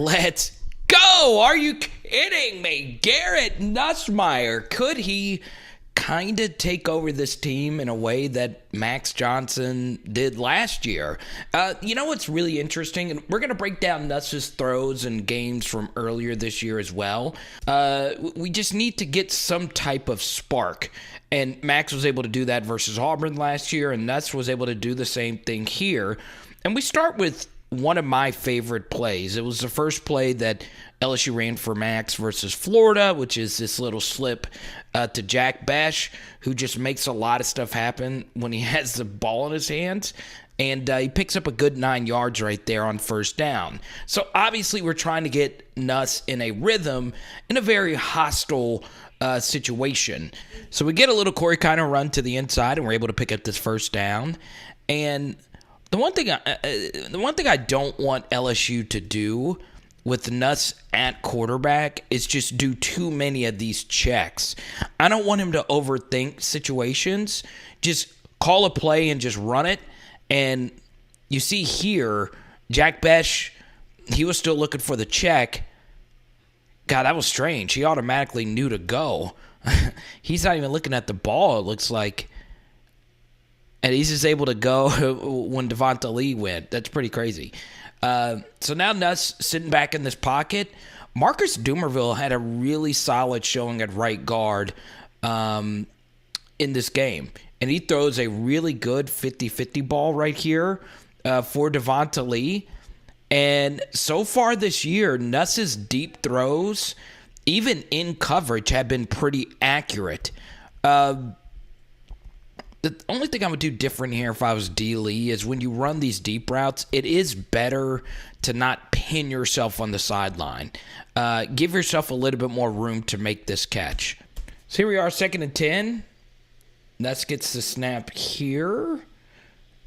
Let's go! Are you kidding me? Garrett Nussmeier, could he kind of take over this team in a way that Max Johnson did last year? You know what's really interesting? And we're going to break down Nuss's throws and games from earlier this year as well. We just need to get some type of spark. And Max was able to do that versus Auburn last year, and Nuss was able to do the same thing here. And we start with one of my favorite plays. It was the first play that LSU ran for Max versus Florida, which is this little slip to Jack Bech, who just makes a lot of stuff happen when he has the ball in his hands. And he picks up a good 9 yards right there on first down. So obviously we're trying to get Nuss in a rhythm in a very hostile situation. So we get a little Corey kind of run to the inside, and we're able to pick up this first down. And the one thing I don't want LSU to do with Nuss at quarterback is just do too many of these checks. I don't want him to overthink situations. Just call a play and just run it. And you see here, Jack Bech, he was still looking for the check. God, that was strange. He automatically knew to go. He's not even looking at the ball, it looks like. And he's just able to go when Devonta Lee went. That's pretty crazy. So now Nuss sitting back in this pocket. Marcus Dumervil had a really solid showing at right guard in this game. And he throws a really good 50-50 ball right here for Devonta Lee. And so far this year, Nuss's deep throws, even in coverage, have been pretty accurate. The only thing I would do different here if I was D. Lee is when you run these deep routes, it is better to not pin yourself on the sideline. Give yourself a little bit more room to make this catch. So here we are, 2nd and 10. Nuss gets the snap here.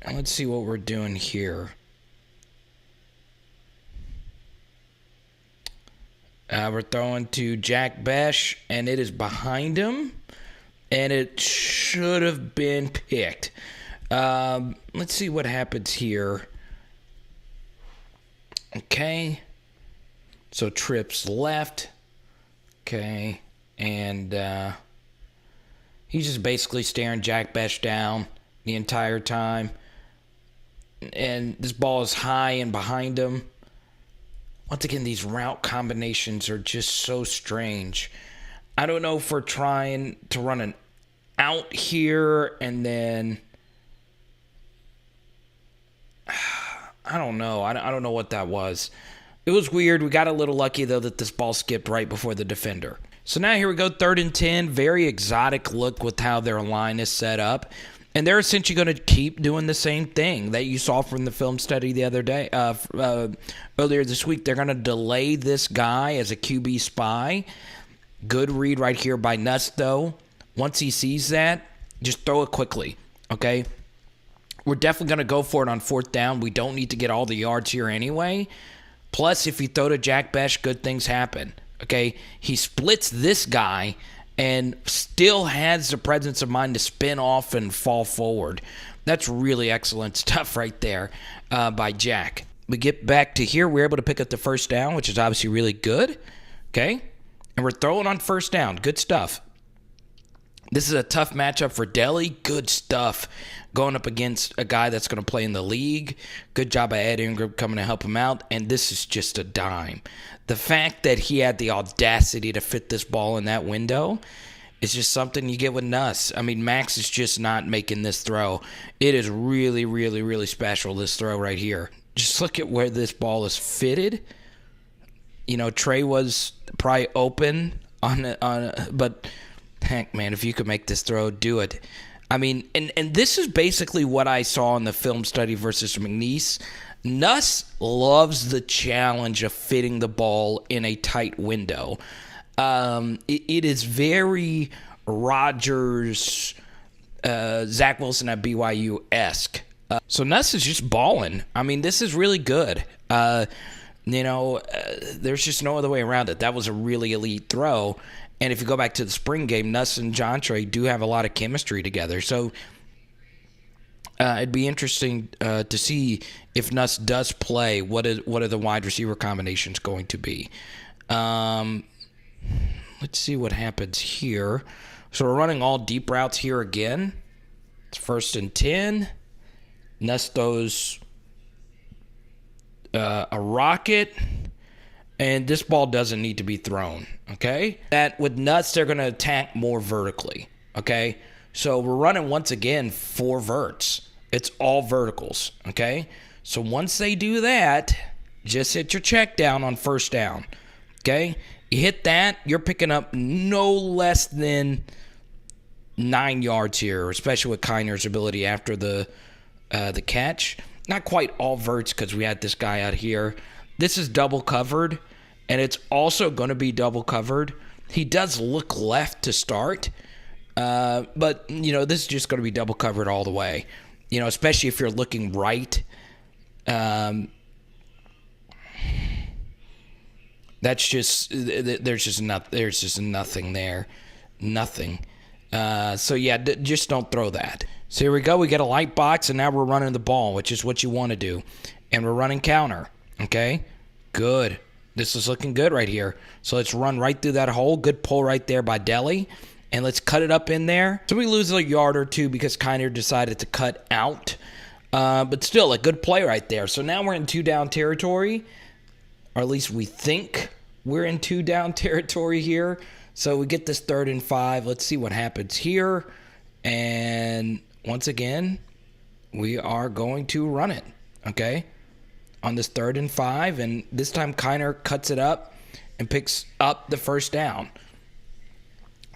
And let's see what we're doing here. We're throwing to Jack Bech, and it is behind him. And it should have been picked. Let's see what happens here. Okay. So trips left. Okay. And he's just basically staring Jack Bech down the entire time. And this ball is high and behind him. Once again, these route combinations are just so strange. I don't know if we're trying to run an out here and then I don't know. I don't know what that was. It was weird. We got a little lucky, though, that this ball skipped right before the defender. So now here we go, 3rd and 10. Very exotic look with how their line is set up. And they're essentially going to keep doing the same thing that you saw from the film study the other day, earlier this week. They're going to delay this guy as a QB spy. Good read right here by Nuss, though. Once he sees that, just throw it quickly, okay? We're definitely going to go for it on 4th down. We don't need to get all the yards here anyway. Plus, if you throw to Jack Bech, good things happen, okay? He splits this guy and still has the presence of mind to spin off and fall forward. That's really excellent stuff right there by Jack. We get back to here. We're able to pick up the first down, which is obviously really good, okay? And we're throwing on 1st down. Good stuff. This is a tough matchup for Delhi. Good stuff. Going up against a guy that's going to play in the league. Good job by Ed Orgeron coming to help him out. And this is just a dime. The fact that he had the audacity to fit this ball in that window is just something you get with Nuss. I mean, Max is just not making this throw. It is really, really, really special, this throw right here. Just look at where this ball is fitted. You know, Trey was probably open but heck, man, if you could make this throw, do it. I mean, and this is basically what I saw in the film study versus McNeese. Nuss loves the challenge of fitting the ball in a tight window. It is very Rodgers, Zach Wilson at BYU-esque. So Nuss is just balling. I mean, this is really good. There's just no other way around it. That was a really elite throw. And if you go back to the spring game, Nuss and Jontre do have a lot of chemistry together. So It'd be interesting to see if Nuss does play. What are the wide receiver combinations going to be? Let's see what happens here. So we're running all deep routes here again. It's 1st and 10. Nuss throws a rocket, and this ball doesn't need to be thrown. Okay, that with Nuss they're going to attack more vertically. Okay, so we're running once again 4 verts. It's all verticals. Okay, so once they do that, just hit your check down on 1st down. Okay, you hit that, you're picking up no less than 9 yards here, especially with Kiner's ability after the catch. Not quite all verts because we had this guy out here. This is double covered, and it's also going to be double covered. He does look left to start, but, this is just going to be double covered all the way, especially if you're looking right. That's just there's just nothing there. Nothing. So, yeah, just don't throw that. So here we go. We get a light box, and now we're running the ball, which is what you want to do. And we're running counter. Okay? Good. This is looking good right here. So let's run right through that hole. Good pull right there by Deli. And let's cut it up in there. So we lose a yard or two because Kiner decided to cut out. But still, a good play right there. So now we're in 2-down territory. Or at least we think we're in 2-down territory here. So we get this 3rd and 5. Let's see what happens here. And once again, we are going to run it, okay, on this 3rd and 5. And this time Kiner cuts it up and picks up the 1st down.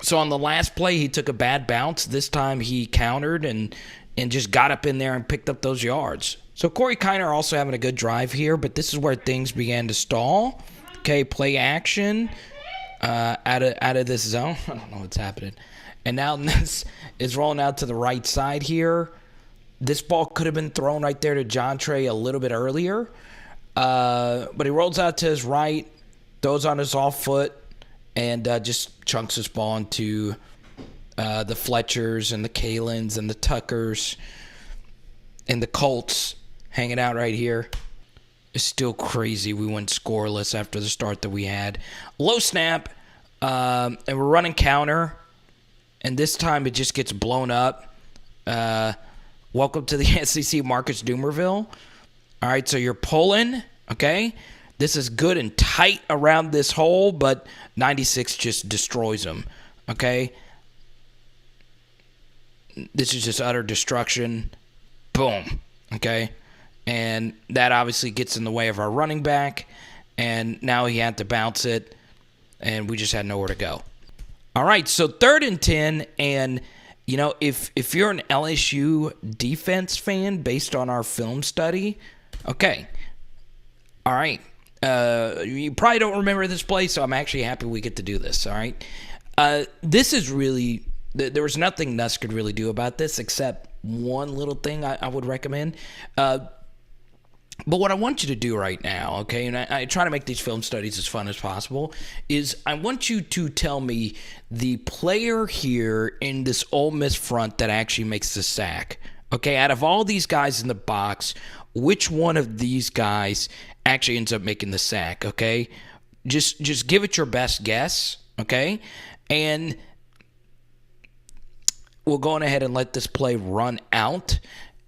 So on the last play, he took a bad bounce. This time he countered and just got up in there and picked up those yards. So Corey Kiner also having a good drive here, but this is where things began to stall. Okay, play action. Out of this zone. I don't know what's happening. And now this is rolling out to the right side here. This ball could have been thrown right there to John Trey a little bit earlier. But he rolls out to his right, throws on his off foot, and just chunks this ball into the Fletchers and the Kalins and the Tuckers and the Colts hanging out right here. It's still crazy. We went scoreless after the start that we had. Low snap, and we're running counter, and this time it just gets blown up. Welcome to the SEC, Marcus Doomerville. All right, so you're pulling, okay? This is good and tight around this hole, but 96 just destroys him, okay? This is just utter destruction. Boom, okay? And that obviously gets in the way of our running back. And now he had to bounce it. And we just had nowhere to go. All right, so 3rd and 10. And, if you're an LSU defense fan based on our film study, okay. All right. You probably don't remember this play, so I'm actually happy we get to do this, all right? This is really – there was nothing Nuss could really do about this except one little thing I would recommend. But what I want you to do right now, okay, and I try to make these film studies as fun as possible, is I want you to tell me the player here in this Ole Miss front that actually makes the sack. Okay, out of all these guys in the box, which one of these guys actually ends up making the sack, okay? Just give it your best guess, okay? And we'll go on ahead and let this play run out.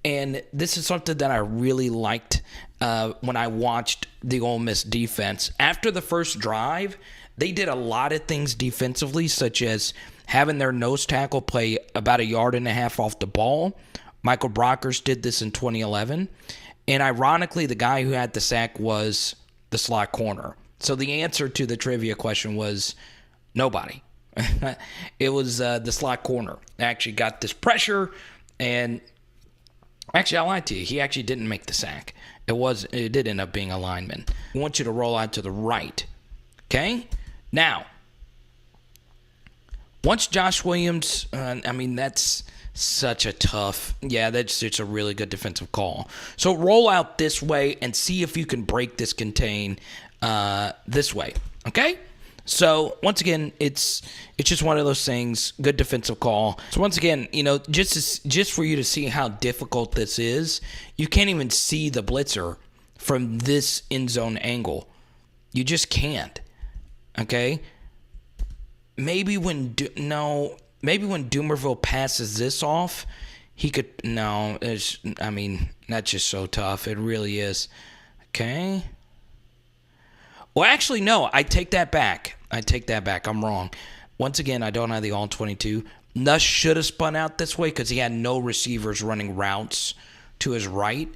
And this is something that I really liked when I watched the Ole Miss defense. After the first drive, they did a lot of things defensively, such as having their nose tackle play about 1.5 yards off the ball. Michael Brockers did this in 2011. And ironically, the guy who had the sack was the slot corner. So the answer to the trivia question was nobody. It was the slot corner. Actually got this pressure, and actually, I lied to you. He actually didn't make the sack. It did end up being a lineman. I want you to roll out to the right. Okay? Now, once Josh Williams, that's such a tough, it's a really good defensive call. So roll out this way and see if you can break this contain this way. Okay? So once again, it's just one of those things. Good defensive call. So once again, just for you to see how difficult this is, you can't even see the blitzer from this end zone angle. You just can't. Okay. Maybe when Doomerville passes this off, he could. No, that's just so tough. It really is. Okay. Well, actually, no. I take that back. I'm wrong. Once again, I don't have the all-22. Nuss should have spun out this way because he had no receivers running routes to his right.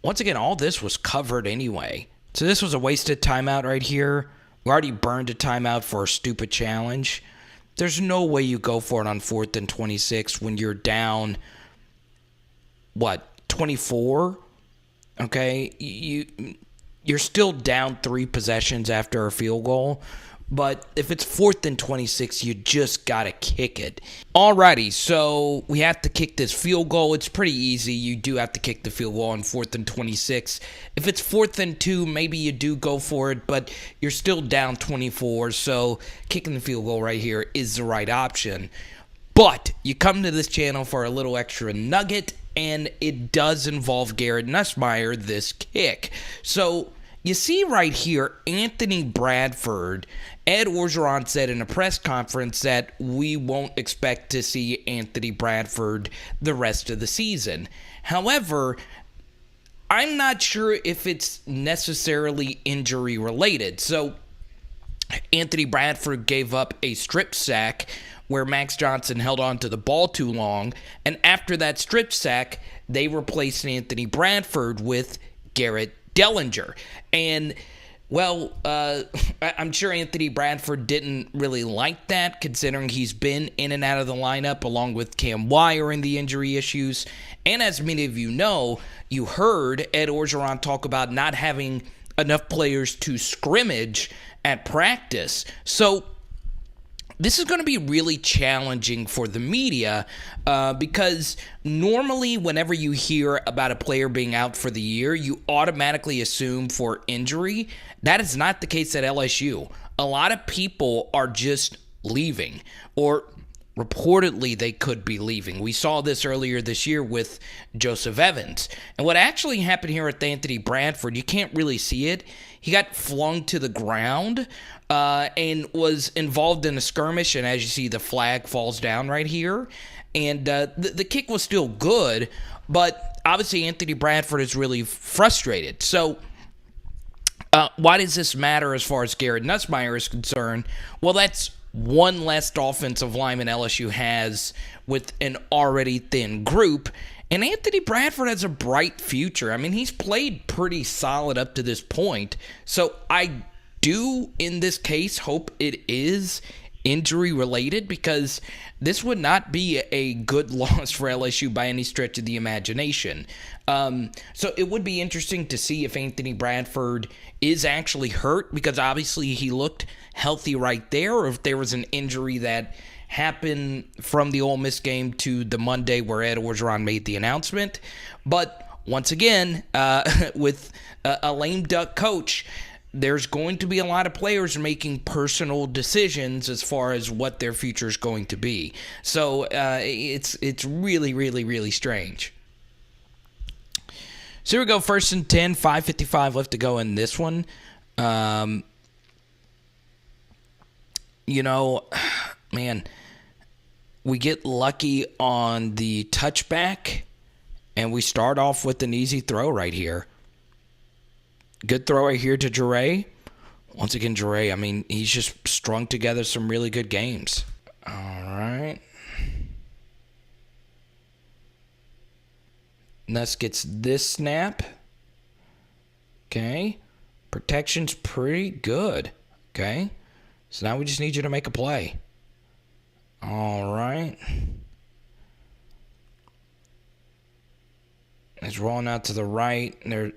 Once again, all this was covered anyway. So this was a wasted timeout right here. We already burned a timeout for a stupid challenge. There's no way you go for it on 4th and 26 when you're down, 24? Okay, you're still down 3 possessions after a field goal. But if it's 4th and 26, you just got to kick it. Alrighty, so we have to kick this field goal. It's pretty easy. You do have to kick the field goal on 4th and 26. If it's 4th and 2, maybe you do go for it, but you're still down 24. So kicking the field goal right here is the right option. But you come to this channel for a little extra nugget, and it does involve Garrett Nussmeier, this kick. So you see right here, Anthony Bradford. Ed Orgeron said in a press conference that we won't expect to see Anthony Bradford the rest of the season. However, I'm not sure if it's necessarily injury related. So Anthony Bradford gave up a strip sack where Max Johnson held on to the ball too long, and after that strip sack, they replaced Anthony Bradford with Garrett Dellinger. And, well, I'm sure Anthony Bradford didn't really like that, considering he's been in and out of the lineup along with Cam Wire in the injury issues. And as many of you know, you heard Ed Orgeron talk about not having enough players to scrimmage at practice. So this is going to be really challenging for the media because normally whenever you hear about a player being out for the year, you automatically assume for injury. That is not the case at LSU. A lot of people are just leaving, or reportedly they could be leaving. We saw this earlier this year with Joseph Evans. And what actually happened here with Anthony Bradford, you can't really see it. He got flung to the ground and was involved in a skirmish, and as you see, the flag falls down right here. And the kick was still good, but obviously Anthony Bradford is really frustrated. So why does this matter as far as Garrett Nussmeier is concerned? Well, that's one less offensive lineman LSU has with an already thin group. And Anthony Bradford has a bright future. I mean, he's played pretty solid up to this point. So I do, in this case, hope it is injury related, because this would not be a good loss for LSU by any stretch of the imagination. So it would be interesting to see if Anthony Bradford is actually hurt, because obviously he looked healthy right there, or if there was an injury that happened from the Ole Miss game to the Monday where Ed Orgeron made the announcement. But once again, with a lame duck coach, there's going to be a lot of players making personal decisions as far as what their future is going to be. So it's really, really, really strange. So here we go, 1st and 10, 5:55 left to go in this one. Man, we get lucky on the touchback, and we start off with an easy throw right here. Good throw right here to Jure. Once again, Jure, I mean, he's just strung together some really good games. All right. Nuss gets this snap. Okay. Protection's pretty good. Okay. So now we just need you to make a play. All right. It's rolling out to the right. They're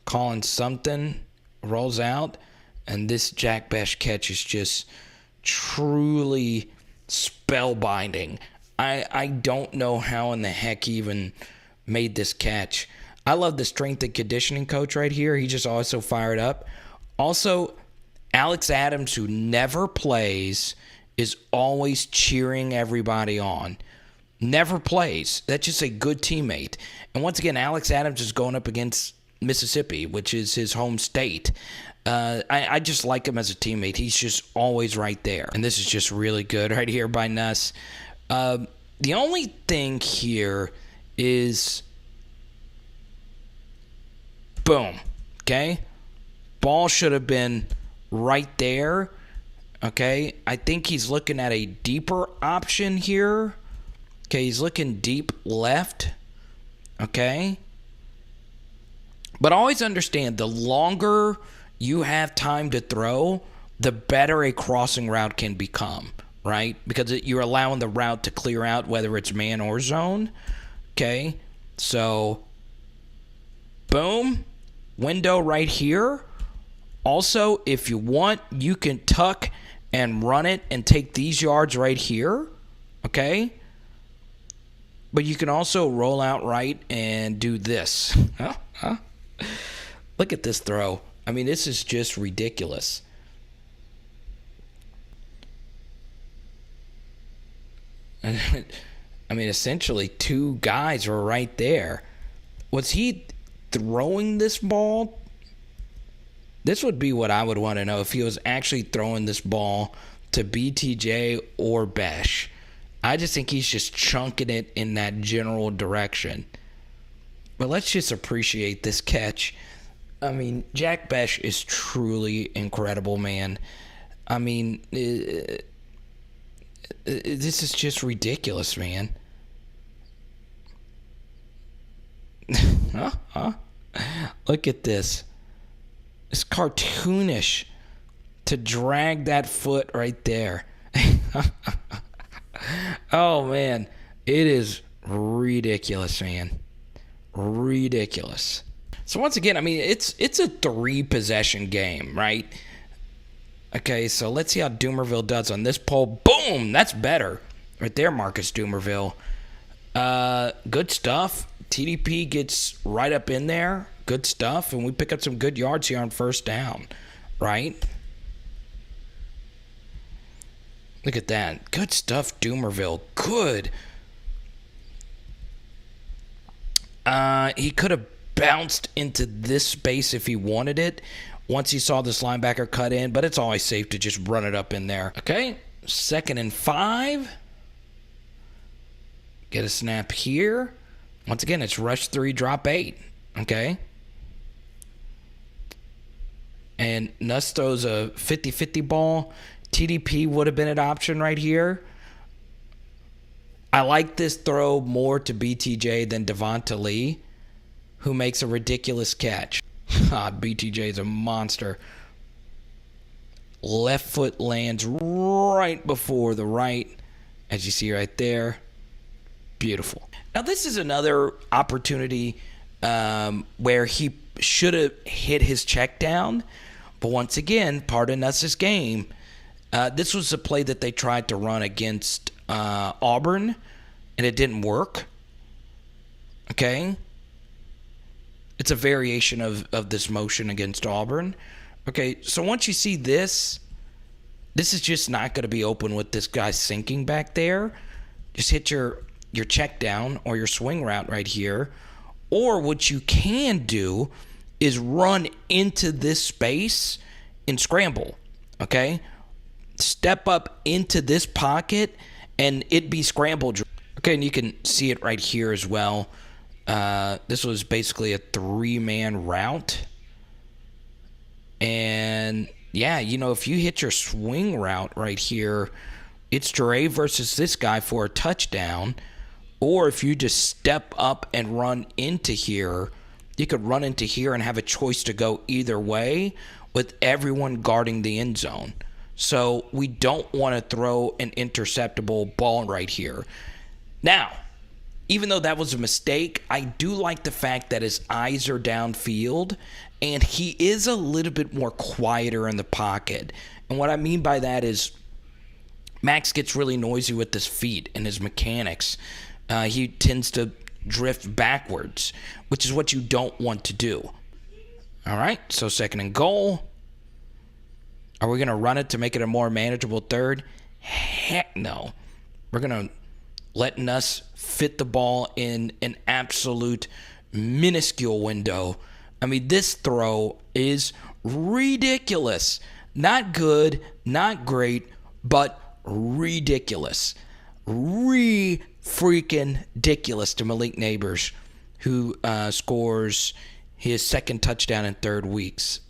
calling something. Rolls out. And this Jack Bech catch is just truly spellbinding. I don't know how in the heck he even made this catch. I love the strength and conditioning coach right here. He just always so fired up. Also, Alex Adams, who never plays, is always cheering everybody on. Never plays. That's just a good teammate. And once again, Alex Adams is going up against Mississippi, which is his home state. I just like him as a teammate. He's just always right there. And this is just really good right here by Nuss. The only thing here is, boom, okay? Ball should have been right there, okay? I think he's looking at a deeper option here. Okay, he's looking deep left, okay? But always understand, the longer you have time to throw, the better a crossing route can become, right? Because you're allowing the route to clear out, whether it's man or zone, okay? So, boom, window right here. Also, if you want, you can tuck and run it and take these yards right here, okay? But you can also roll out right and do this. Look at this throw. I mean, this is just ridiculous. I mean, essentially, two guys were right there. Was he throwing this ball? This would be what I would want to know, if he was actually throwing this ball to BTJ or Besh. I just think he's just chunking it in that general direction. But let's just appreciate this catch. I mean, Jack Besh is truly incredible, man. I mean, this is just ridiculous, man. Look at this. It's cartoonish to drag that foot right there. Oh, man. It is ridiculous, man. Ridiculous. So, once again, I mean, it's a 3-possession game, right? Okay, so let's see how Doomerville does on this poll. Boom! That's better. Right there, Marcus Doomerville. Good stuff. TDP gets right up in there. Good stuff. And we pick up some good yards here on first down, right? Look at that. Good stuff, Doomerville. Good. He could have bounced into this space if he wanted it once he saw this linebacker cut in, but it's always safe to just run it up in there. Okay, 2nd and 5. Get a snap here. Once again, it's rush 3, drop 8. Okay. And Nuss throws a 50-50 ball. TDP would have been an option right here. I like this throw more to BTJ than Devonta Lee, who makes a ridiculous catch. BTJ is a monster. Left foot lands right before the right, as you see right there. Beautiful. Now, this is another opportunity where he should have hit his check down. But once again, part of Nuss's game, this was a play that they tried to run against Auburn, and it didn't work. Okay? It's a variation of this motion against Auburn. Okay, so once you see this, this is just not going to be open with this guy sinking back there. Just hit your check down or your swing route right here. Or what you can do is run into this space and scramble. Okay? Step up into this pocket and it be scrambled. Okay, and you can see it right here as well. This was basically a 3-man route. And, yeah, you know, if you hit your swing route right here, it's Dre versus this guy for a touchdown. Or if you just step up and run into here, you could run into here and have a choice to go either way with everyone guarding the end zone. So we don't want to throw an interceptable ball right here. Now, even though that was a mistake, I do like the fact that his eyes are downfield and he is a little bit more quieter in the pocket. And what I mean by that is Max gets really noisy with his feet and his mechanics. He tends to drift backwards, which is what you don't want to do. All right, so 2nd and goal. Are we going to run it to make it a more manageable third? Heck no. We're going to let Nuss fit the ball in an absolute minuscule window. I mean, this throw is ridiculous. Not good, not great, but ridiculous. Freaking ridiculous to Malik Neighbors, who scores his second touchdown in 3 weeks.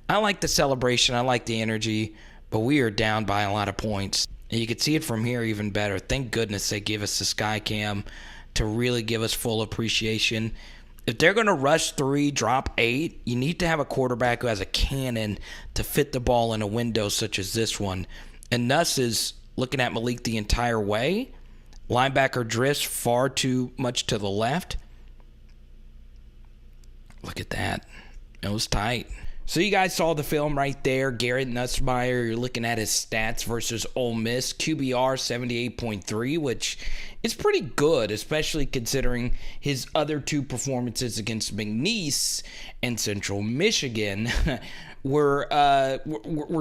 I like the celebration. I like the energy, but we are down by a lot of points. And you can see it from here even better. Thank goodness they give us the sky cam to really give us full appreciation. If they're going to rush 3, drop 8, you need to have a quarterback who has a cannon to fit the ball in a window such as this one. And Nuss is looking at Malik the entire way. Linebacker drifts far too much to the left. Look at that. It was tight. So you guys saw the film right there. Garrett Nussmeier, you're looking at his stats versus Ole Miss. QBR 78.3, which is pretty good, especially considering his other 2 performances against McNeese and Central Michigan were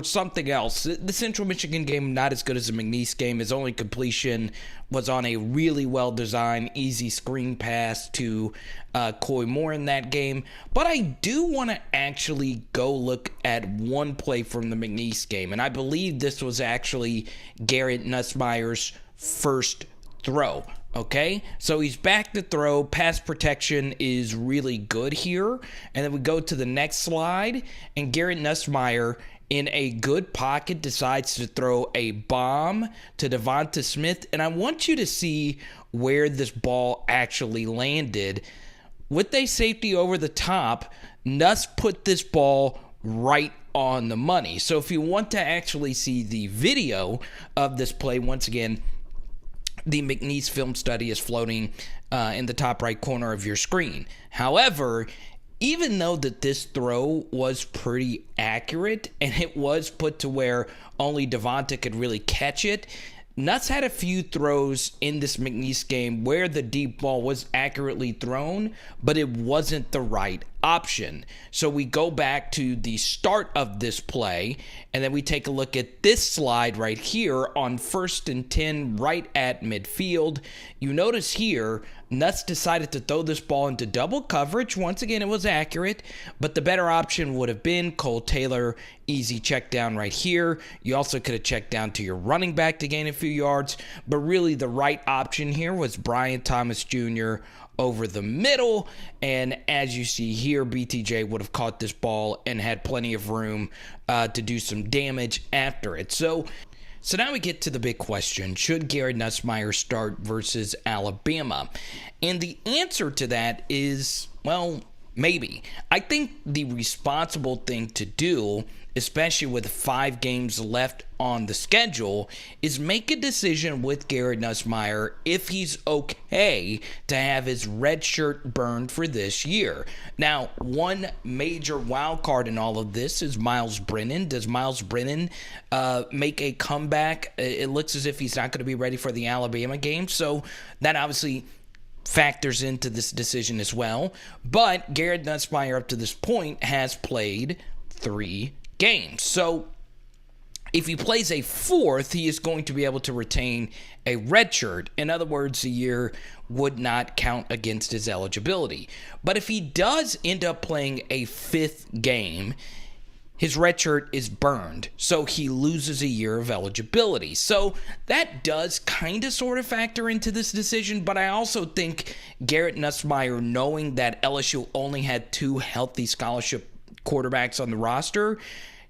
something else. The Central Michigan game, not as good as the McNeese game. His only completion was on a really well-designed, easy screen pass to Coy Moore in that game. But I do want to actually go look at one play from the McNeese game, and I believe this was actually Garrett Nussmeier's first throw. Okay, so he's back to throw. Pass protection is really good here. And then we go to the next slide, and Garrett Nussmeier, in a good pocket, decides to throw a bomb to Devonta Smith. And I want you to see where this ball actually landed. With a safety over the top, Nuss put this ball right on the money. So if you want to actually see the video of this play, once again, the McNeese film study is floating in the top right corner of your screen. However, even though that this throw was pretty accurate and it was put to where only Devonta could really catch it, Nuss had a few throws in this McNeese game where the deep ball was accurately thrown, but it wasn't the right option. So we go back to the start of this play, and then we take a look at this slide right here on 1st and 10 right at midfield. You notice here, Nuss decided to throw this ball into double coverage. Once again, it was accurate, but the better option would have been Cole Taylor. Easy check down right here. You also could have checked down to your running back to gain a few yards, but really the right option here was Brian Thomas Jr. over the middle, and as you see here, BTJ would have caught this ball and had plenty of room to do some damage after it. So now we get to the big question. Should Garrett Nussmeier start versus Alabama? And the answer to that is, well, maybe. I think the responsible thing to do, especially with 5 games left on the schedule, is make a decision with Garrett Nussmeier if he's okay to have his red shirt burned for this year. Now, one major wild card in all of this is Myles Brennan. Does Myles Brennan make a comeback? It looks as if he's not going to be ready for the Alabama game, so that obviously factors into this decision as well. But Garrett Nussmeier up to this point has played 3 games. So if he plays a 4th, he is going to be able to retain a red shirt. In other words, a year would not count against his eligibility. But if he does end up playing a 5th game, his red shirt is burned, so he loses a year of eligibility. So that does kind of sort of factor into this decision, but I also think Garrett Nussmeier, knowing that LSU only had 2 healthy scholarship quarterbacks on the roster,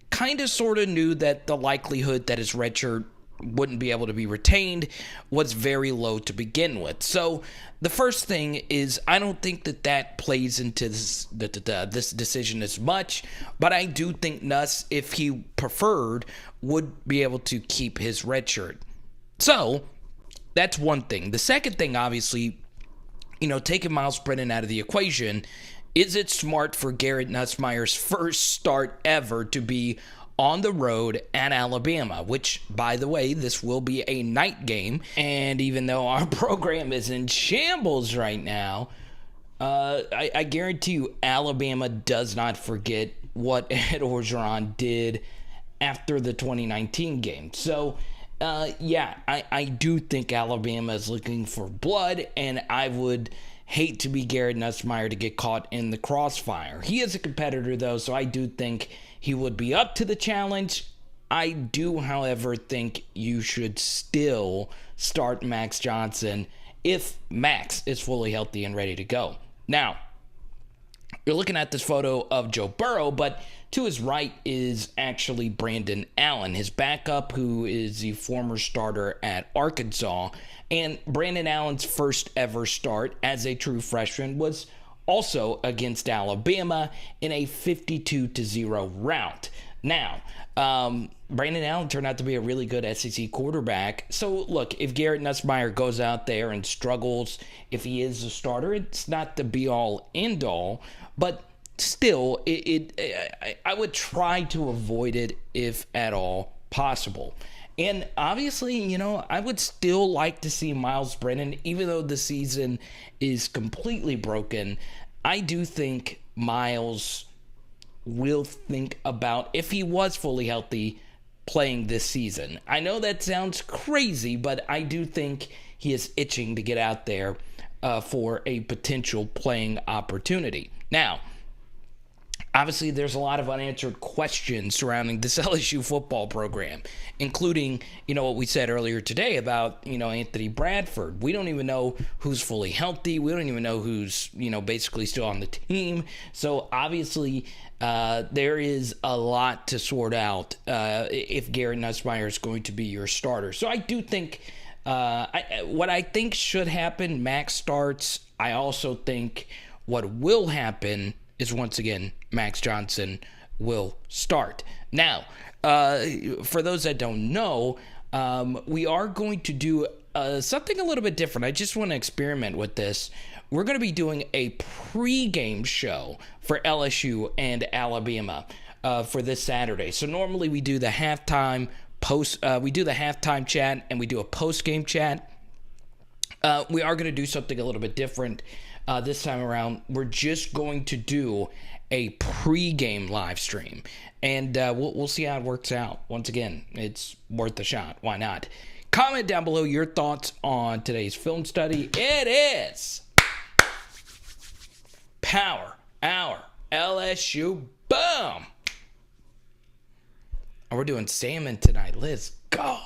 kind of sort of knew that the likelihood that his red shirt wouldn't be able to be retained was very low to begin with. So the first thing is, I don't think that plays into this decision as much, but I do think Nuss, if he preferred, would be able to keep his red shirt. So that's one thing. The second thing, obviously, taking Myles Brennan out of the equation, is it smart for Garrett Nussmeier's first start ever to be on the road at Alabama, which, by the way, this will be a night game. And even though our program is in shambles right now, I guarantee you Alabama does not forget what Ed Orgeron did after the 2019 game. So, I do think Alabama is looking for blood, and I would hate to be Garrett Nussmeier to get caught in the crossfire. He is a competitor, though, so I do think he would be up to the challenge. I do, however, think you should still start Max Johnson if Max is fully healthy and ready to go. Now, you're looking at this photo of Joe Burrow, but to his right is actually Brandon Allen, his backup, who is the former starter at Arkansas. And Brandon Allen's first ever start as a true freshman was also against Alabama in a 52-0 rout. Now, Brandon Allen turned out to be a really good SEC quarterback. So, look, if Garrett Nussmeier goes out there and struggles, if he is a starter, it's not the be-all, end-all. But still, I would try to avoid it if at all possible. And obviously, I would still like to see Miles Brennan, even though the season is completely broken. I do think Miles will think about, if he was fully healthy, playing this season. I know that sounds crazy, but I do think he is itching to get out there for a potential playing opportunity. Now, obviously, there's a lot of unanswered questions surrounding this LSU football program, including, what we said earlier today about, Anthony Bradford. We don't even know who's fully healthy. We don't even know who's, basically still on the team. So, obviously, there is a lot to sort out if Garrett Nussmeier is going to be your starter. So, I do think what I think should happen, Max starts. I also think what will happen is, once again, Max Johnson will start. Now, for those that don't know, we are going to do something a little bit different. I just want to experiment with this. We're going to be doing a pregame show for LSU and Alabama for this Saturday. So normally we do the halftime chat and we do a post-game chat. We are going to do something a little bit different this time around. We're just going to do a pregame live stream, and we'll see how it works out. Once again, it's worth a shot. Why not? Comment down below your thoughts on today's film study. It is Power Hour LSU. Boom! And we're doing salmon tonight. Let's go.